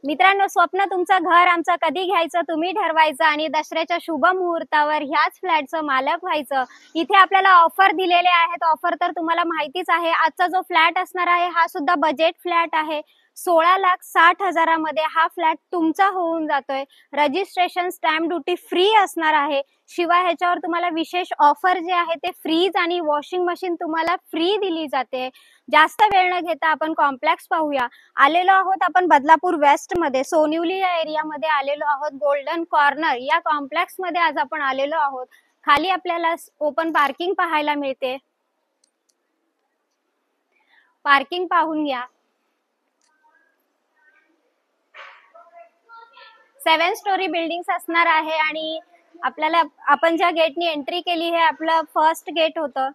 मित्रांनो, स्वप्न तुमचं घर आमचं कधी घ्यायचं तुम्ही ठरवायचं आणि दसऱ्याच्या शुभ मुहूर्तावर ह्याच फ्लॅटचं मालक व्हायचं. इथे आपल्याला ऑफर दिलेले आहेत. ऑफर तर तुम्हाला माहितीच आहे. आजचा जो फ्लॅट असणार आहे हा सुद्धा बजेट फ्लॅट आहे. 16,60,000 मध्ये हा फ्लॅट तुमचा होऊन जातोय. रजिस्ट्रेशन, स्टॅम्प ड्युटी फ्री असणार आहे. शिवाय ह्याच्यावर तुम्हाला विशेष ऑफर जे आहे ते फ्रीज आणि वॉशिंग मशीन तुम्हाला फ्री दिली जाते. जास्त वेळ न घेता आपण कॉम्प्लेक्स पाहूया. आलेलो आहोत आपण बदलापूर वेस्ट मध्ये, सोनिवली या एरियामध्ये आलेलो आहोत. गोल्डन कॉर्नर या कॉम्प्लेक्स मध्ये आज आपण आलेलो आहोत. खाली आपल्याला ओपन पार्किंग पाहायला मिळते. पार्किंग पाहून घ्या. 7 स्टोरी बिल्डिंग असणार आहे आणि आपल्याला आपण ज्या गेटनी एंट्री केली हे आपलं फर्स्ट गेट होतं.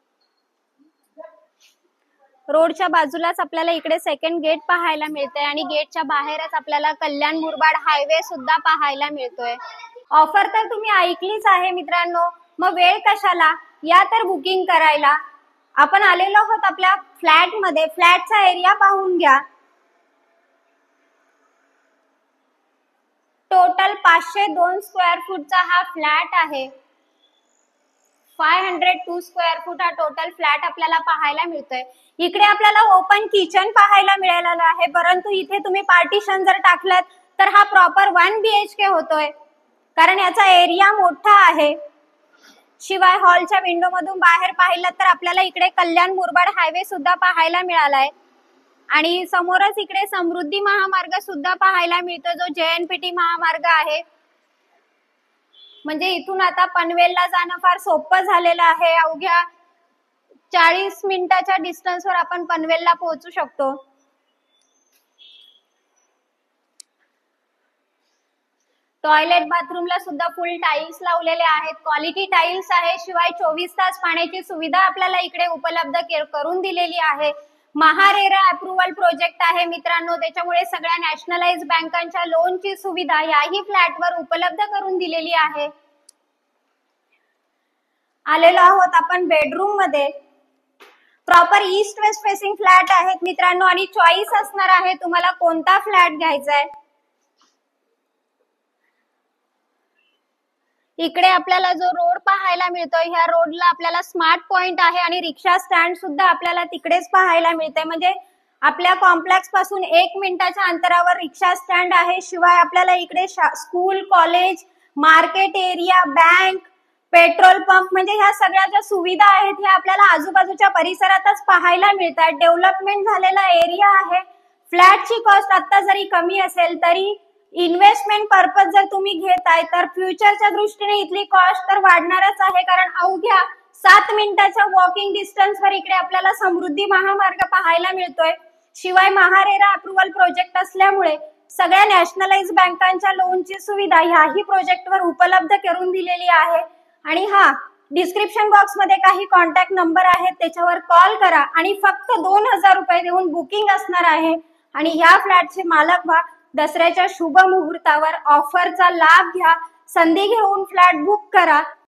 रोडच्या बाजूलाच आपल्याला इकडे सेकंड गेट पाहायला मिळतंय आणि गेटच्या बाहेरच आपल्याला कल्याण मुरबाड हायवे सुद्धा पाहायला मिळतोय. ऑफर तर तुम्ही ऐकलीच आहे मित्रांनो, मग वेळ कशाला, या तर बुकिंग करायला. आपण आलेलो आहोत आपल्या फ्लॅट मध्ये. फ्लॅटचा एरिया पाहून घ्या. टोटल 502 स्क्वेअर फूटचा हा फ्लॅट आहे. 502 स्क्वेअर फूट हा टोटल फ्लॅट आपल्याला पाहायला मिळतोय. इकडे आपल्याला ओपन किचन पाहायला मिळालेलं आहे, परंतु इथे तुम्ही पार्टिशन जर टाकलं तर हा प्रॉपर 1 BHK होतोय, कारण याचा एरिया मोठा आहे. शिवाय हॉलच्या विंडो मधून बाहेर पाहिलं तर आपल्याला इकडे कल्याण मुरबाड हायवे सुद्धा पाहायला मिळालाय आणि समोरच इकडे समृद्धी महामार्ग सुद्धा पाहायला मिळतो, जो JNPT महामार्ग आहे. म्हणजे इथून आता पनवेलला जाणं फार सोपं झालेलं आहे. अवघ्या 40 मिनिटाच्या डिस्टन्सवर आपण पनवेलला पोहोचू शकतो. टॉयलेट बाथरूमला सुद्धा फुल टाइल्स लावलेले आहेत. क्वालिटी टाइल्स आहे. शिवाय 24 तास पाण्याची सुविधा आपल्याला इकडे उपलब्ध करून दिलेली आहे. महारेरा अप्रुव्हल प्रोजेक्ट आहे मित्रांनो, त्याच्यामुळे सगळ्या नॅशनलाइज बँकांच्या लोनची सुविधा याही फ्लॅटवर उपलब्ध करून दिलेली आहे. आलेलो आहोत आपण बेडरूम मध्ये. Proper east west facing flat आहेत मित्रांनो आणि चॉईस असणार आहे तुम्हाला कोणता फ्लॅट घ्यायचा आहे. इकडे आपल्याला जो रोड पाहायला मिळतोय, ह्या रोडला आपल्याला स्मार्ट पॉइंट आहे आणि रिक्षा स्टँड सुद्धा आपल्याला तिकडेच पाहायला मिळते. म्हणजे आपल्या कॉम्प्लेक्स पासून 1 मिनिटाच्या अंतरावर रिक्षा स्टँड आहे. शिवाय आपल्याला इकडे school, college, market area, bank, petrol pump म्हणजे ह्या सगळ्या ज्या सुविधा आहेत ह्या आपल्याला आजूबाजूच्या परिसरातच पाहायला मिळतात. डेव्हलपमेंट झालेला एरिया आहे. फ्लॅटची कॉस्ट आता जरी कमी असेल तरी इन्व्हेस्टमेंट पर्पज जर तुम्ही घेताय तर फ्युचरच्या दृष्टीने इथली कॉस्ट तर वाढणारच आहे, कारण अवघ्या 7 मिनिटाच्या वॉकिंग डिस्टन्सवर इकडे आपल्याला समृद्धी महामार्ग पाहायला मिळतोय. शिवाय महारेरा अप्रुव्हल प्रोजेक्ट असल्यामुळे सगळ्या नॅशनलाइज बँकांच्या लोनची सुविधा ह्याही प्रोजेक्टवर उपलब्ध करून दिलेली आहे. आणि डिस्क्रिप्शन बॉक्स मध्ये काही कॉन्टॅक्ट नंबर आहेत, त्याच्यावर कॉल करा आणि फक्त 2,000 रुपये देऊन बुकिंग असणार आहे आणि ह्या फ्लॅटचे मालक व्हा. दसऱ्याच्या शुभ मुहूर्तावर ऑफरचा लाभ घ्या. संधी घेऊन फ्लॅट बुक करा.